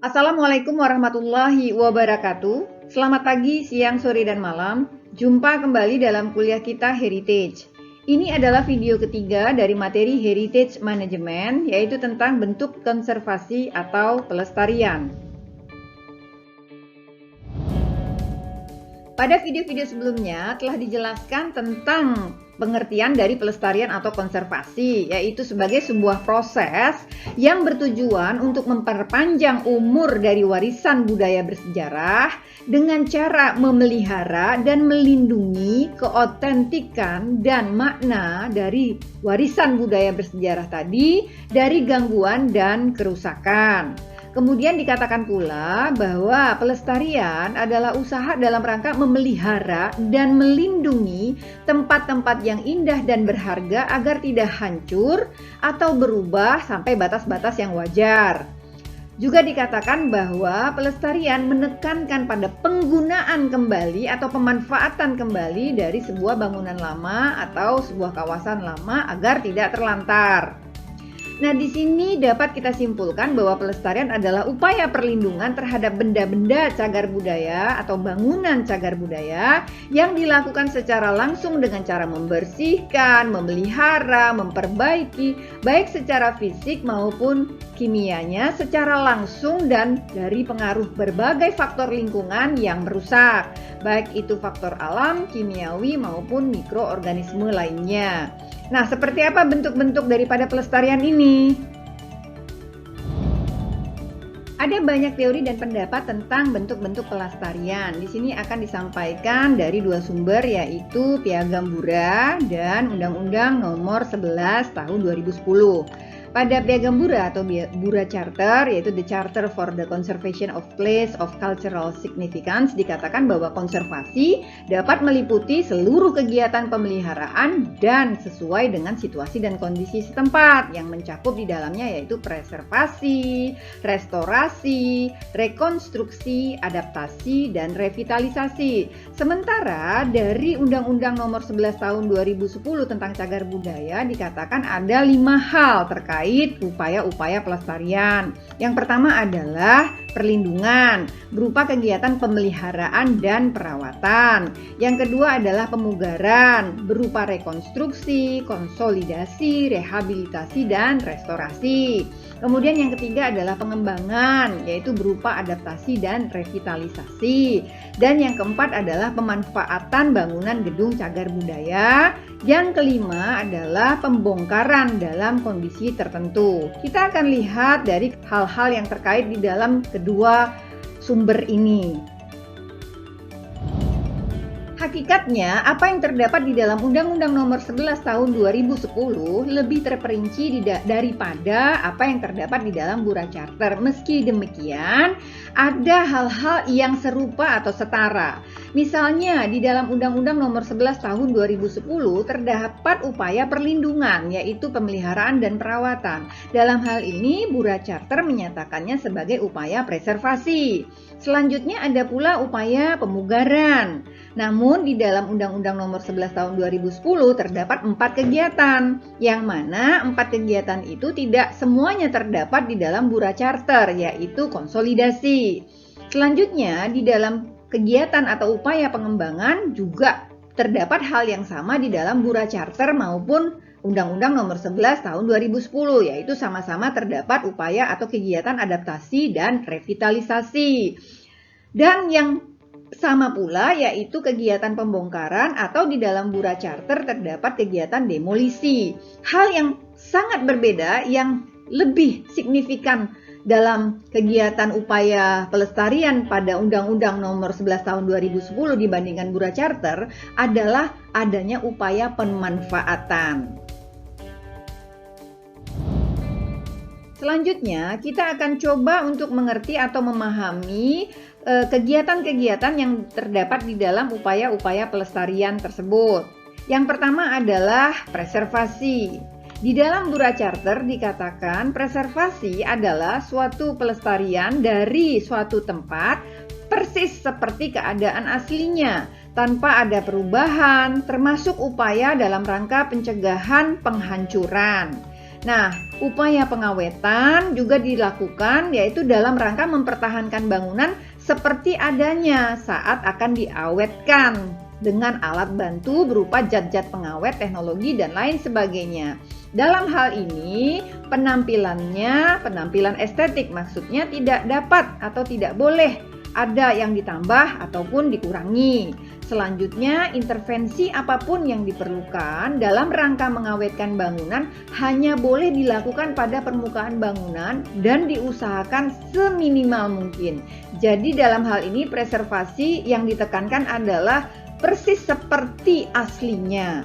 Assalamualaikum warahmatullahi wabarakatuh. Selamat pagi, siang, sore, dan malam. Jumpa kembali dalam kuliah kita Heritage. Ini adalah video ketiga dari materi Heritage Management, yaitu tentang bentuk konservasi atau pelestarian. Pada video-video sebelumnya telah dijelaskan tentang pengertian dari pelestarian atau konservasi, yaitu sebagai sebuah proses yang bertujuan untuk memperpanjang umur dari warisan budaya bersejarah dengan cara memelihara dan melindungi keotentikan dan makna dari warisan budaya bersejarah tadi dari gangguan dan kerusakan. Kemudian dikatakan pula bahwa pelestarian adalah usaha dalam rangka memelihara dan melindungi tempat-tempat yang indah dan berharga agar tidak hancur atau berubah sampai batas-batas yang wajar. Juga dikatakan bahwa pelestarian menekankan pada penggunaan kembali atau pemanfaatan kembali dari sebuah bangunan lama atau sebuah kawasan lama agar tidak terlantar. Nah, di sini dapat kita simpulkan bahwa pelestarian adalah upaya perlindungan terhadap benda-benda cagar budaya atau bangunan cagar budaya yang dilakukan secara langsung dengan cara membersihkan, memelihara, memperbaiki, baik secara fisik maupun kimianya secara langsung dan dari pengaruh berbagai faktor lingkungan yang merusak, baik itu faktor alam, kimiawi maupun mikroorganisme lainnya. Nah, seperti apa bentuk-bentuk daripada pelestarian ini? Ada banyak teori dan pendapat tentang bentuk-bentuk pelestarian. Di sini akan disampaikan dari dua sumber, yaitu Piagam Bura dan Undang-Undang Nomor 11 Tahun 2010. Pada Piagam Bura atau Bura Charter, yaitu The Charter for the Conservation of Place of Cultural Significance, dikatakan bahwa konservasi dapat meliputi seluruh kegiatan pemeliharaan dan sesuai dengan situasi dan kondisi setempat yang mencakup di dalamnya yaitu preservasi, restorasi, rekonstruksi, adaptasi, dan revitalisasi. Sementara dari Undang-Undang Nomor 11 Tahun 2010 tentang cagar budaya dikatakan ada 5 hal terkait upaya-upaya pelestarian. Yang pertama adalah perlindungan berupa kegiatan pemeliharaan dan perawatan. Yang kedua adalah pemugaran berupa rekonstruksi, konsolidasi, rehabilitasi, dan restorasi. Kemudian yang ketiga adalah pengembangan, yaitu berupa adaptasi dan revitalisasi. Dan yang keempat adalah pemanfaatan bangunan gedung cagar budaya. Yang kelima adalah pembongkaran dalam kondisi tertentu. Kita akan lihat dari hal-hal yang terkait di dalam kedua sumber ini. Hakikatnya, apa yang terdapat di dalam Undang-Undang Nomor 11 Tahun 2010 lebih terperinci daripada apa yang terdapat di dalam Bura Charter. Meski demikian, ada hal-hal yang serupa atau setara. Misalnya, di dalam Undang-Undang Nomor 11 Tahun 2010 terdapat upaya perlindungan, yaitu pemeliharaan dan perawatan. Dalam hal ini, Bura Charter menyatakannya sebagai upaya preservasi. Selanjutnya ada pula upaya pemugaran. Namun di dalam Undang-Undang Nomor 11 Tahun 2010 terdapat 4 kegiatan, yang mana 4 kegiatan itu tidak semuanya terdapat di dalam Bura Charter, yaitu konsolidasi. Selanjutnya di dalam kegiatan atau upaya pengembangan juga terdapat hal yang sama di dalam Bura Charter maupun Undang-Undang Nomor 11 Tahun 2010, yaitu sama-sama terdapat upaya atau kegiatan adaptasi dan revitalisasi. Dan yang sama pula yaitu kegiatan pembongkaran atau di dalam Bura Charter terdapat kegiatan demolisi. Hal yang sangat berbeda yang lebih signifikan dalam kegiatan upaya pelestarian pada Undang-Undang Nomor 11 Tahun 2010 dibandingkan Bura Charter adalah adanya upaya pemanfaatan. Selanjutnya, kita akan coba untuk mengerti atau memahami kegiatan-kegiatan yang terdapat di dalam upaya-upaya pelestarian tersebut. Yang pertama adalah preservasi. Di dalam Bura Charter dikatakan preservasi adalah suatu pelestarian dari suatu tempat persis seperti keadaan aslinya, tanpa ada perubahan, termasuk upaya dalam rangka pencegahan penghancuran. Nah, upaya pengawetan juga dilakukan yaitu dalam rangka mempertahankan bangunan seperti adanya saat akan diawetkan dengan alat bantu berupa zat-zat pengawet, teknologi, dan lain sebagainya. Dalam hal ini, penampilan estetik maksudnya tidak dapat atau tidak boleh ada yang ditambah ataupun dikurangi. Selanjutnya, intervensi apapun yang diperlukan dalam rangka mengawetkan bangunan hanya boleh dilakukan pada permukaan bangunan dan diusahakan seminimal mungkin. Jadi dalam hal ini preservasi yang ditekankan adalah persis seperti aslinya.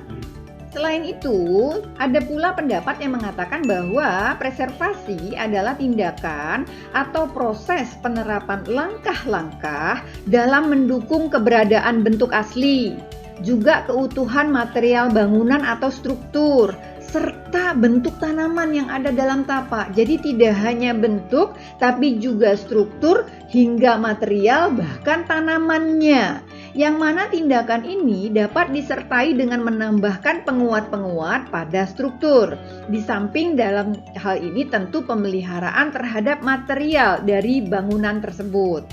Selain itu, ada pula pendapat yang mengatakan bahwa preservasi adalah tindakan atau proses penerapan langkah-langkah dalam mendukung keberadaan bentuk asli, juga keutuhan material bangunan atau struktur, serta bentuk tanaman yang ada dalam tapak. Jadi tidak hanya bentuk, tapi juga struktur hingga material bahkan tanamannya. Yang mana tindakan ini dapat disertai dengan menambahkan penguat-penguat pada struktur. Di samping dalam hal ini tentu pemeliharaan terhadap material dari bangunan tersebut.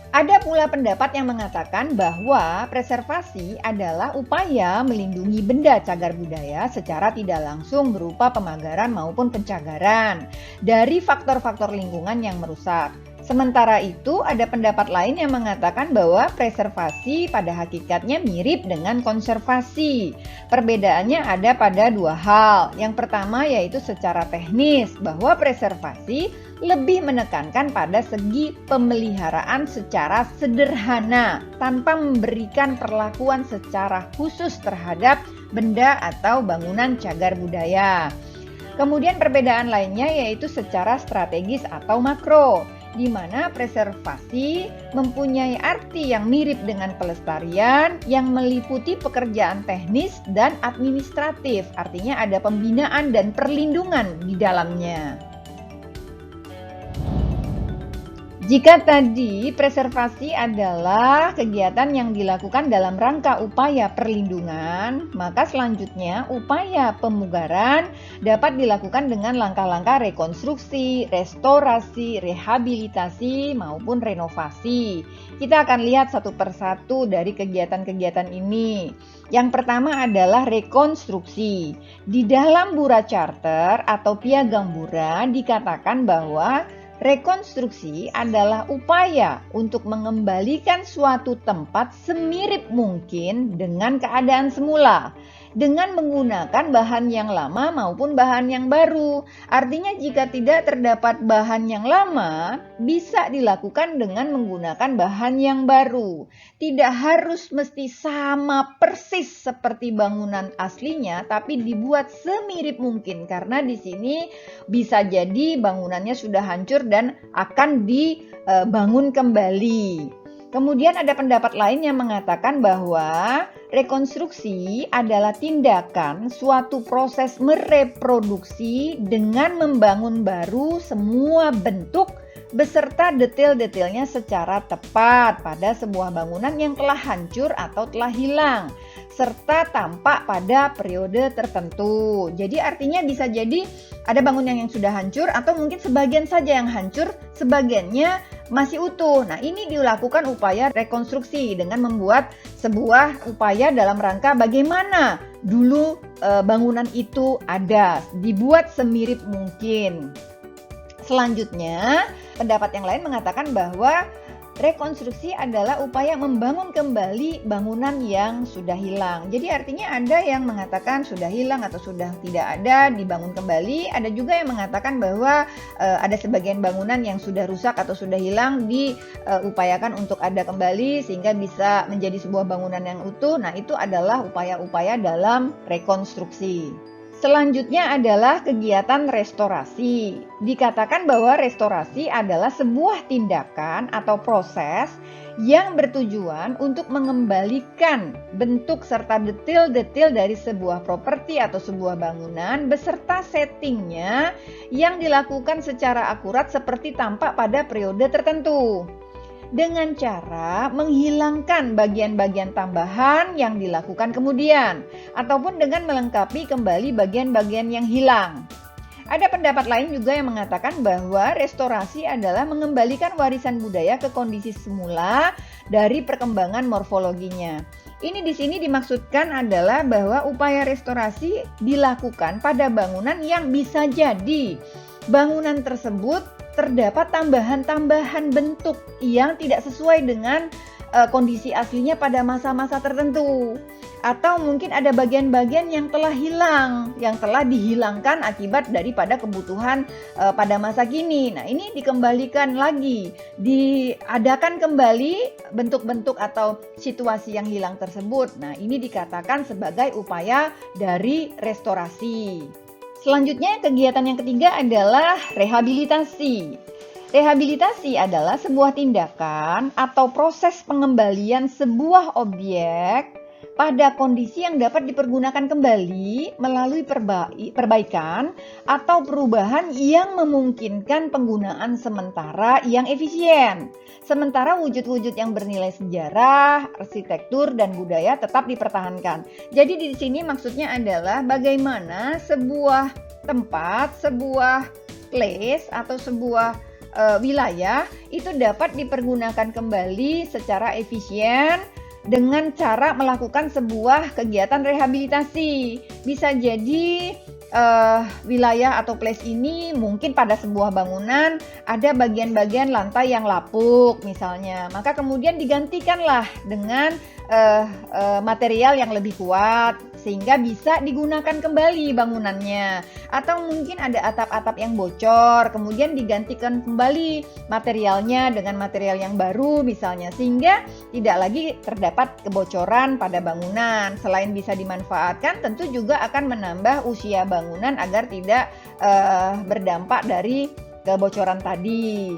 Ada pula pendapat yang mengatakan bahwa preservasi adalah upaya melindungi benda cagar budaya secara tidak langsung berupa pemagaran maupun pencagaran dari faktor-faktor lingkungan yang merusak. Sementara itu, ada pendapat lain yang mengatakan bahwa preservasi pada hakikatnya mirip dengan konservasi. Perbedaannya ada pada dua hal. Yang pertama yaitu secara teknis, bahwa preservasi lebih menekankan pada segi pemeliharaan secara sederhana tanpa memberikan perlakuan secara khusus terhadap benda atau bangunan cagar budaya. Kemudian perbedaan lainnya yaitu secara strategis atau makro, di mana preservasi mempunyai arti yang mirip dengan pelestarian yang meliputi pekerjaan teknis dan administratif, artinya ada pembinaan dan perlindungan di dalamnya. Jika tadi preservasi adalah kegiatan yang dilakukan dalam rangka upaya perlindungan, maka selanjutnya upaya pemugaran dapat dilakukan dengan langkah-langkah rekonstruksi, restorasi, rehabilitasi, maupun renovasi. Kita akan lihat satu persatu dari kegiatan-kegiatan ini. Yang pertama adalah rekonstruksi. Di dalam Bura Charter atau Piagam Bura dikatakan bahwa rekonstruksi adalah upaya untuk mengembalikan suatu tempat semirip mungkin dengan keadaan semula dengan menggunakan bahan yang lama maupun bahan yang baru. Artinya jika tidak terdapat bahan yang lama, bisa dilakukan dengan menggunakan bahan yang baru. Tidak harus mesti sama persis seperti bangunan aslinya, tapi dibuat semirip mungkin karena di sini bisa jadi bangunannya sudah hancur dan akan dibangun kembali. Kemudian ada pendapat lain yang mengatakan bahwa rekonstruksi adalah tindakan suatu proses mereproduksi dengan membangun baru semua bentuk beserta detail-detailnya secara tepat pada sebuah bangunan yang telah hancur atau telah hilang serta tampak pada periode tertentu. Jadi artinya bisa jadi ada bangunan yang sudah hancur atau mungkin sebagian saja yang hancur, sebagiannya masih utuh. Nah, ini dilakukan upaya rekonstruksi dengan membuat sebuah upaya dalam rangka bagaimana dulu bangunan itu ada, dibuat semirip mungkin. Selanjutnya, pendapat yang lain mengatakan bahwa rekonstruksi adalah upaya membangun kembali bangunan yang sudah hilang. Jadi artinya ada yang mengatakan sudah hilang atau sudah tidak ada, dibangun kembali. Ada juga yang mengatakan bahwa ada sebagian bangunan yang sudah rusak atau sudah hilang diupayakan untuk ada kembali sehingga bisa menjadi sebuah bangunan yang utuh. Nah, itu adalah upaya-upaya dalam rekonstruksi. Selanjutnya adalah kegiatan restorasi. Dikatakan bahwa restorasi adalah sebuah tindakan atau proses yang bertujuan untuk mengembalikan bentuk serta detail-detail dari sebuah properti atau sebuah bangunan beserta settingnya yang dilakukan secara akurat seperti tampak pada periode tertentu, dengan cara menghilangkan bagian-bagian tambahan yang dilakukan kemudian, ataupun dengan melengkapi kembali bagian-bagian yang hilang. Ada pendapat lain juga yang mengatakan bahwa restorasi adalah mengembalikan warisan budaya ke kondisi semula dari perkembangan morfologinya. Ini di sini dimaksudkan adalah bahwa upaya restorasi dilakukan pada bangunan yang bisa jadi bangunan tersebut terdapat tambahan-tambahan bentuk yang tidak sesuai dengan kondisi aslinya pada masa-masa tertentu, atau mungkin ada bagian-bagian yang telah hilang, yang telah dihilangkan akibat daripada kebutuhan pada masa kini. Nah, ini dikembalikan lagi, diadakan kembali bentuk-bentuk atau situasi yang hilang tersebut. Nah, ini dikatakan sebagai upaya dari restorasi. Selanjutnya, kegiatan yang ketiga adalah rehabilitasi. Rehabilitasi adalah sebuah tindakan atau proses pengembalian sebuah objek pada kondisi yang dapat dipergunakan kembali melalui perbaikan atau perubahan yang memungkinkan penggunaan sementara yang efisien. Sementara wujud-wujud yang bernilai sejarah, arsitektur, dan budaya tetap dipertahankan. Jadi di sini maksudnya adalah bagaimana sebuah tempat, sebuah place atau sebuah wilayah itu dapat dipergunakan kembali secara efisien dengan cara melakukan sebuah kegiatan rehabilitasi. Bisa jadi wilayah atau place ini mungkin pada sebuah bangunan ada bagian-bagian lantai yang lapuk misalnya, maka kemudian digantikanlah dengan material yang lebih kuat sehingga bisa digunakan kembali bangunannya. Atau mungkin ada atap-atap yang bocor, kemudian digantikan kembali materialnya dengan material yang baru misalnya, sehingga tidak lagi terdapat kebocoran pada bangunan. Selain bisa dimanfaatkan, tentu juga akan menambah usia bangunan agar tidak berdampak dari kebocoran tadi.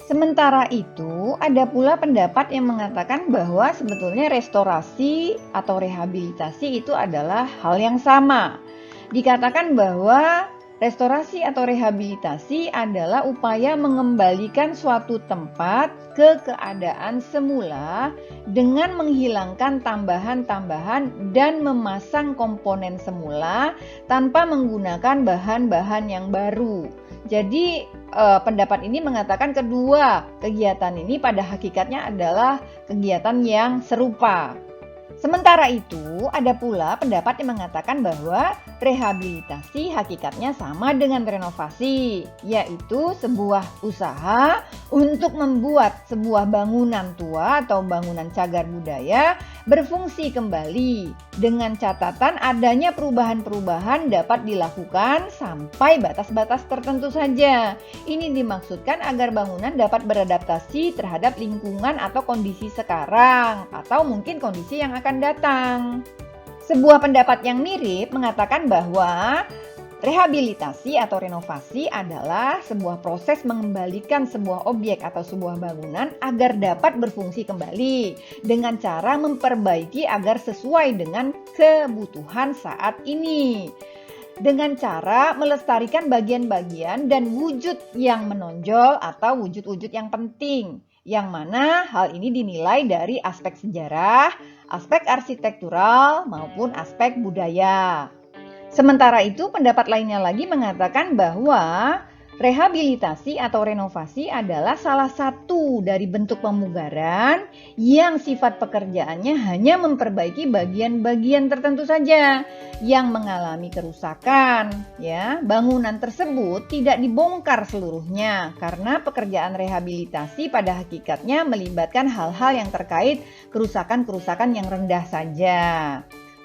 Sementara itu, ada pula pendapat yang mengatakan bahwa sebetulnya restorasi atau rehabilitasi itu adalah hal yang sama. Dikatakan bahwa restorasi atau rehabilitasi adalah upaya mengembalikan suatu tempat ke keadaan semula dengan menghilangkan tambahan-tambahan dan memasang komponen semula tanpa menggunakan bahan-bahan yang baru. Jadi pendapat ini mengatakan kedua kegiatan ini pada hakikatnya adalah kegiatan yang serupa. Sementara itu, ada pula pendapat yang mengatakan bahwa rehabilitasi hakikatnya sama dengan renovasi, yaitu sebuah usaha untuk membuat sebuah bangunan tua atau bangunan cagar budaya berfungsi kembali, dengan catatan adanya perubahan-perubahan dapat dilakukan sampai batas-batas tertentu saja. Ini dimaksudkan agar bangunan dapat beradaptasi terhadap lingkungan atau kondisi sekarang, atau mungkin kondisi yang akan datang. Sebuah pendapat yang mirip mengatakan bahwa rehabilitasi atau renovasi adalah sebuah proses mengembalikan sebuah objek atau sebuah bangunan agar dapat berfungsi kembali dengan cara memperbaiki agar sesuai dengan kebutuhan saat ini, dengan cara melestarikan bagian-bagian dan wujud yang menonjol atau wujud-wujud yang penting, yang mana hal ini dinilai dari aspek sejarah, aspek arsitektural, maupun aspek budaya. Sementara itu, pendapat lainnya lagi mengatakan bahwa rehabilitasi atau renovasi adalah salah satu dari bentuk pemugaran yang sifat pekerjaannya hanya memperbaiki bagian-bagian tertentu saja yang mengalami kerusakan. Ya, bangunan tersebut tidak dibongkar seluruhnya karena pekerjaan rehabilitasi pada hakikatnya melibatkan hal-hal yang terkait kerusakan-kerusakan yang rendah saja.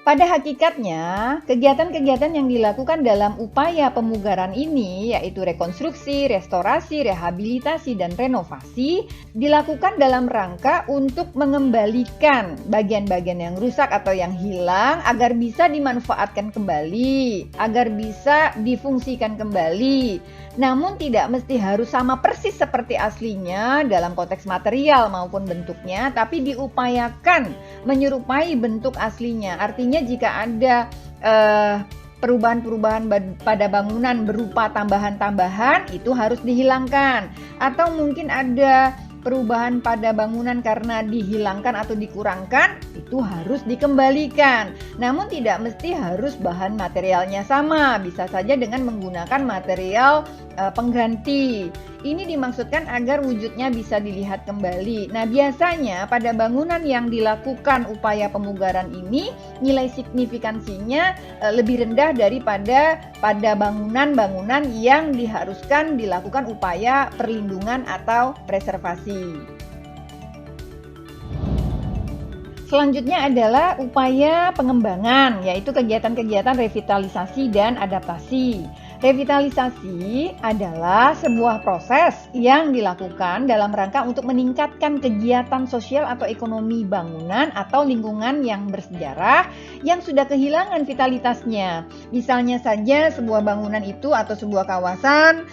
Pada hakikatnya, kegiatan-kegiatan yang dilakukan dalam upaya pemugaran ini, yaitu rekonstruksi, restorasi, rehabilitasi, dan renovasi, dilakukan dalam rangka untuk mengembalikan bagian-bagian yang rusak atau yang hilang agar bisa dimanfaatkan kembali, agar bisa difungsikan kembali. Namun tidak mesti harus sama persis seperti aslinya dalam konteks material maupun bentuknya, tapi diupayakan menyerupai bentuk aslinya. Artinya jika ada perubahan-perubahan pada bangunan berupa tambahan-tambahan, itu harus dihilangkan. Atau mungkin ada perubahan pada bangunan karena dihilangkan atau dikurangkan, itu harus dikembalikan. Namun tidak mesti harus bahan materialnya sama, bisa saja dengan menggunakan material pengganti. Ini dimaksudkan agar wujudnya bisa dilihat kembali. Nah, biasanya pada bangunan yang dilakukan upaya pemugaran ini, nilai signifikansinya lebih rendah daripada pada bangunan-bangunan yang diharuskan dilakukan upaya perlindungan atau preservasi. Selanjutnya adalah upaya pengembangan, yaitu kegiatan-kegiatan revitalisasi dan adaptasi. Revitalisasi adalah sebuah proses yang dilakukan dalam rangka untuk meningkatkan kegiatan sosial atau ekonomi bangunan atau lingkungan yang bersejarah yang sudah kehilangan vitalitasnya. Misalnya saja sebuah bangunan itu atau sebuah kawasan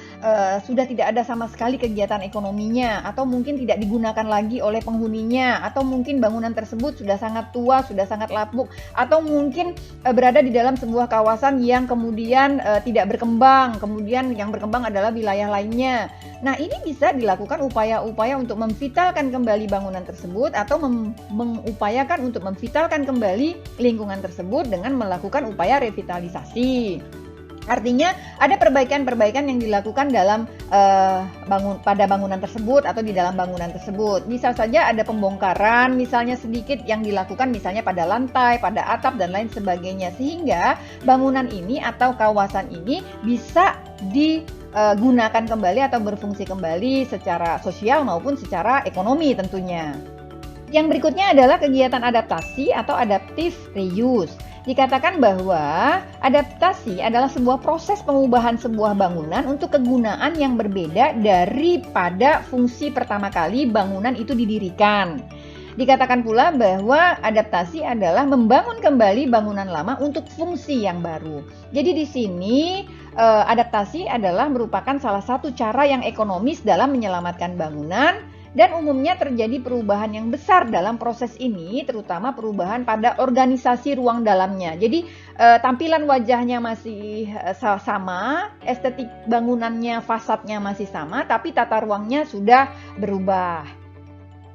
sudah tidak ada sama sekali kegiatan ekonominya, atau mungkin tidak digunakan lagi oleh penghuninya, atau mungkin bangunan tersebut sudah sangat tua, sudah sangat lapuk, atau mungkin berada di dalam sebuah kawasan yang kemudian tidak berkembang, kemudian yang berkembang adalah wilayah lainnya. Nah, ini bisa dilakukan upaya-upaya untuk memvitalkan kembali bangunan tersebut atau mengupayakan untuk memvitalkan kembali lingkungan tersebut dengan melakukan upaya revitalisasi. Artinya ada perbaikan-perbaikan yang dilakukan dalam pada bangunan tersebut atau di dalam bangunan tersebut. Bisa saja ada pembongkaran misalnya sedikit yang dilakukan misalnya pada lantai, pada atap dan lain sebagainya, sehingga bangunan ini atau kawasan ini bisa digunakan kembali atau berfungsi kembali secara sosial maupun secara ekonomi tentunya. Yang berikutnya adalah kegiatan adaptasi atau adaptive reuse. Dikatakan bahwa adaptasi adalah sebuah proses pengubahan sebuah bangunan untuk kegunaan yang berbeda daripada fungsi pertama kali bangunan itu didirikan. Dikatakan pula bahwa adaptasi adalah membangun kembali bangunan lama untuk fungsi yang baru. Jadi di sini adaptasi adalah merupakan salah satu cara yang ekonomis dalam menyelamatkan bangunan. Dan umumnya terjadi perubahan yang besar dalam proses ini, terutama perubahan pada organisasi ruang dalamnya. Jadi tampilan wajahnya masih sama, estetik bangunannya, fasadnya masih sama, tapi tata ruangnya sudah berubah.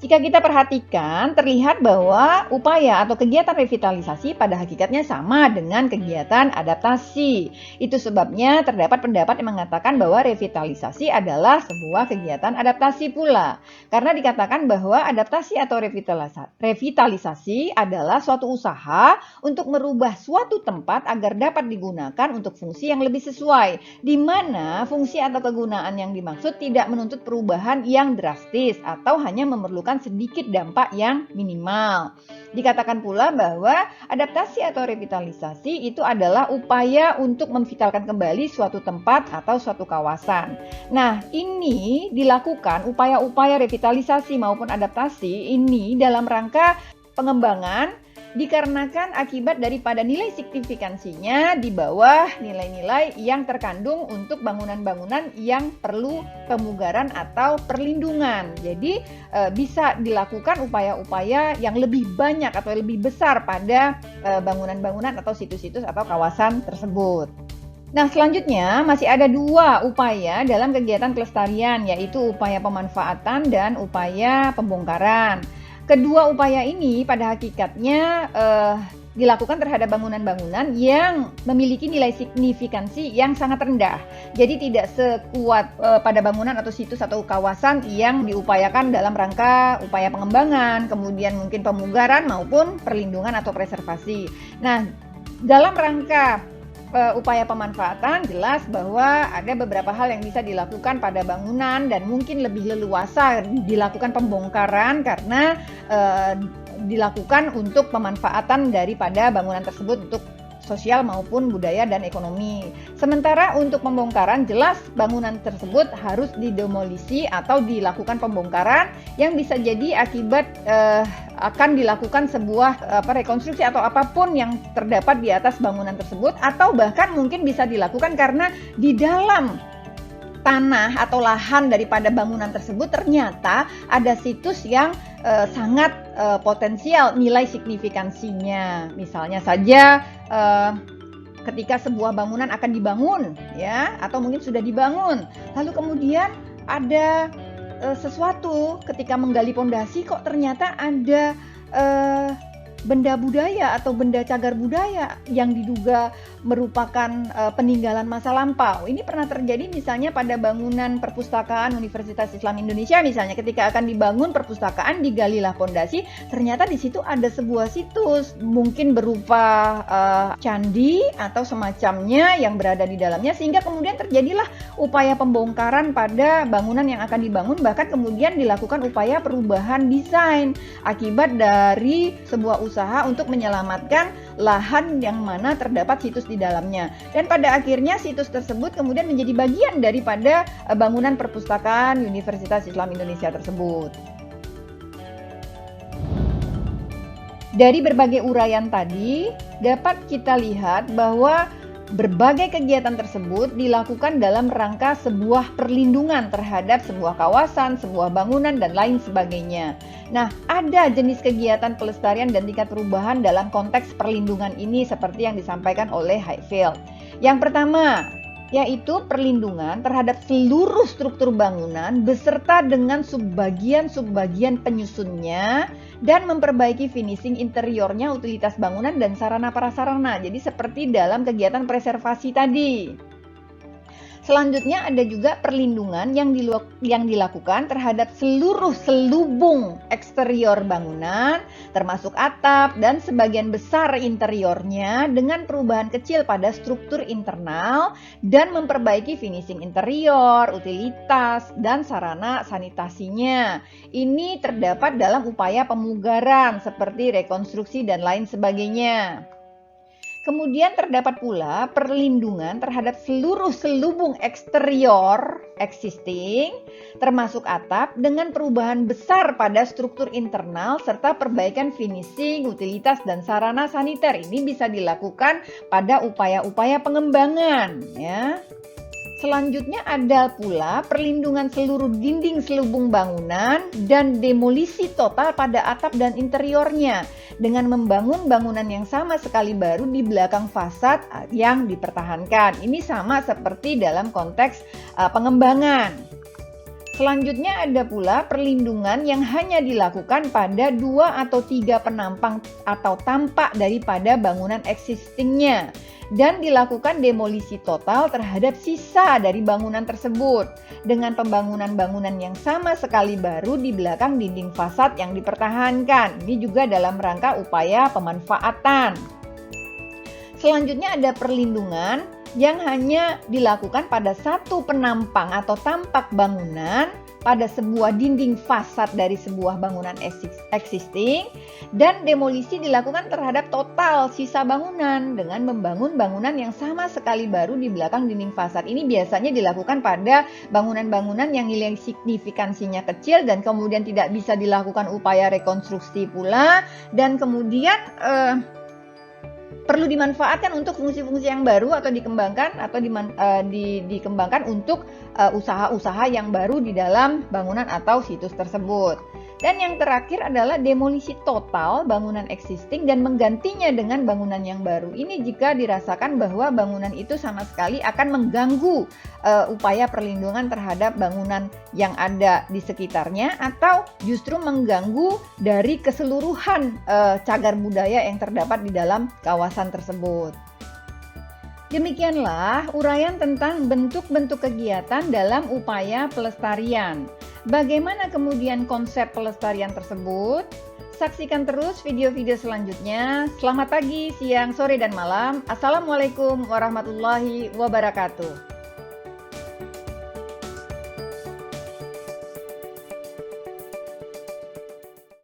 Jika kita perhatikan, terlihat bahwa upaya atau kegiatan revitalisasi pada hakikatnya sama dengan kegiatan adaptasi. Itu sebabnya terdapat pendapat yang mengatakan bahwa revitalisasi adalah sebuah kegiatan adaptasi pula. Karena dikatakan bahwa adaptasi atau revitalisasi adalah suatu usaha untuk merubah suatu tempat agar dapat digunakan untuk fungsi yang lebih sesuai, di mana fungsi atau kegunaan yang dimaksud tidak menuntut perubahan yang drastis atau hanya memerlukan sedikit dampak yang minimal. Dikatakan pula bahwa adaptasi atau revitalisasi itu adalah upaya untuk memvitalkan kembali suatu tempat atau suatu kawasan. Nah, ini dilakukan upaya-upaya revitalisasi maupun adaptasi ini dalam rangka pengembangan dikarenakan akibat daripada nilai signifikansinya di bawah nilai-nilai yang terkandung untuk bangunan-bangunan yang perlu pemugaran atau perlindungan. Jadi bisa dilakukan upaya-upaya yang lebih banyak atau lebih besar pada bangunan-bangunan atau situs-situs atau kawasan tersebut. Nah, selanjutnya masih ada dua upaya dalam kegiatan pelestarian, yaitu upaya pemanfaatan dan upaya pembongkaran. Kedua upaya ini pada hakikatnya dilakukan terhadap bangunan-bangunan yang memiliki nilai signifikansi yang sangat rendah. Jadi tidak sekuat pada bangunan atau situs atau kawasan yang diupayakan dalam rangka upaya pengembangan, kemudian mungkin pemugaran maupun perlindungan atau preservasi. Nah, dalam rangka upaya pemanfaatan jelas bahwa ada beberapa hal yang bisa dilakukan pada bangunan dan mungkin lebih leluasa dilakukan pembongkaran karena dilakukan untuk pemanfaatan daripada bangunan tersebut untuk sosial maupun budaya dan ekonomi. Sementara untuk pembongkaran jelas bangunan tersebut harus didemolisi atau dilakukan pembongkaran yang bisa jadi akibat akan dilakukan sebuah rekonstruksi atau apapun yang terdapat di atas bangunan tersebut, atau bahkan mungkin bisa dilakukan karena di dalam tanah atau lahan daripada bangunan tersebut ternyata ada situs yang sangat potensial nilai signifikansinya. Misalnya saja ketika sebuah bangunan akan dibangun ya, atau mungkin sudah dibangun, lalu kemudian ada sesuatu ketika menggali pondasi kok ternyata ada benda budaya atau benda cagar budaya yang diduga merupakan peninggalan masa lampau. Ini pernah terjadi misalnya pada bangunan perpustakaan Universitas Islam Indonesia misalnya, ketika akan dibangun perpustakaan digalilah pondasi, ternyata di situ ada sebuah situs mungkin berupa candi atau semacamnya yang berada di dalamnya, sehingga kemudian terjadilah upaya pembongkaran pada bangunan yang akan dibangun, bahkan kemudian dilakukan upaya perubahan desain akibat dari sebuah usaha untuk menyelamatkan lahan yang mana terdapat situs di dalamnya. Dan pada akhirnya situs tersebut kemudian menjadi bagian daripada bangunan perpustakaan Universitas Islam Indonesia tersebut. Dari berbagai uraian tadi dapat kita lihat bahwa berbagai kegiatan tersebut dilakukan dalam rangka sebuah perlindungan terhadap sebuah kawasan, sebuah bangunan, dan lain sebagainya. Nah, ada jenis kegiatan pelestarian dan tingkat perubahan dalam konteks perlindungan ini seperti yang disampaikan oleh Highfield. Yang pertama, yaitu perlindungan terhadap seluruh struktur bangunan beserta dengan subbagian-subbagian penyusunnya dan memperbaiki finishing interiornya, utilitas bangunan, dan sarana prasarana. Jadi seperti dalam kegiatan preservasi tadi. Selanjutnya ada juga perlindungan yang dilakukan terhadap seluruh selubung eksterior bangunan, termasuk atap dan sebagian besar interiornya dengan perubahan kecil pada struktur internal dan memperbaiki finishing interior, utilitas, dan sarana sanitasinya. Ini terdapat dalam upaya pemugaran seperti rekonstruksi dan lain sebagainya. Kemudian terdapat pula perlindungan terhadap seluruh selubung eksterior existing, termasuk atap, dengan perubahan besar pada struktur internal serta perbaikan finishing, utilitas, dan sarana saniter. Ini bisa dilakukan pada upaya-upaya pengembangan, ya. Selanjutnya ada pula perlindungan seluruh dinding selubung bangunan dan demolisi total pada atap dan interiornya dengan membangun bangunan yang sama sekali baru di belakang fasad yang dipertahankan. Ini sama seperti dalam konteks pengembangan. Selanjutnya ada pula perlindungan yang hanya dilakukan pada 2 atau 3 penampang atau tampak daripada bangunan existingnya dan dilakukan demolisi total terhadap sisa dari bangunan tersebut dengan pembangunan bangunan yang sama sekali baru di belakang dinding fasad yang dipertahankan. Ini juga dalam rangka upaya pemanfaatan. Selanjutnya ada perlindungan yang hanya dilakukan pada satu penampang atau tampak bangunan pada sebuah dinding fasad dari sebuah bangunan existing dan demolisi dilakukan terhadap total sisa bangunan dengan membangun bangunan yang sama sekali baru di belakang dinding fasad. Ini biasanya dilakukan pada bangunan-bangunan yang nilai signifikansinya kecil dan kemudian tidak bisa dilakukan upaya rekonstruksi pula dan kemudian perlu dimanfaatkan untuk fungsi-fungsi yang baru atau dikembangkan atau dikembangkan untuk usaha-usaha yang baru di dalam bangunan atau situs tersebut. Dan yang terakhir adalah demolisi total bangunan existing dan menggantinya dengan bangunan yang baru. Ini jika dirasakan bahwa bangunan itu sama sekali akan mengganggu upaya perlindungan terhadap bangunan yang ada di sekitarnya atau justru mengganggu dari keseluruhan cagar budaya yang terdapat di dalam kawasan tersebut. Demikianlah uraian tentang bentuk-bentuk kegiatan dalam upaya pelestarian. Bagaimana kemudian konsep pelestarian tersebut? Saksikan terus video-video selanjutnya. Selamat pagi, siang, sore, dan malam. Assalamualaikum warahmatullahi wabarakatuh.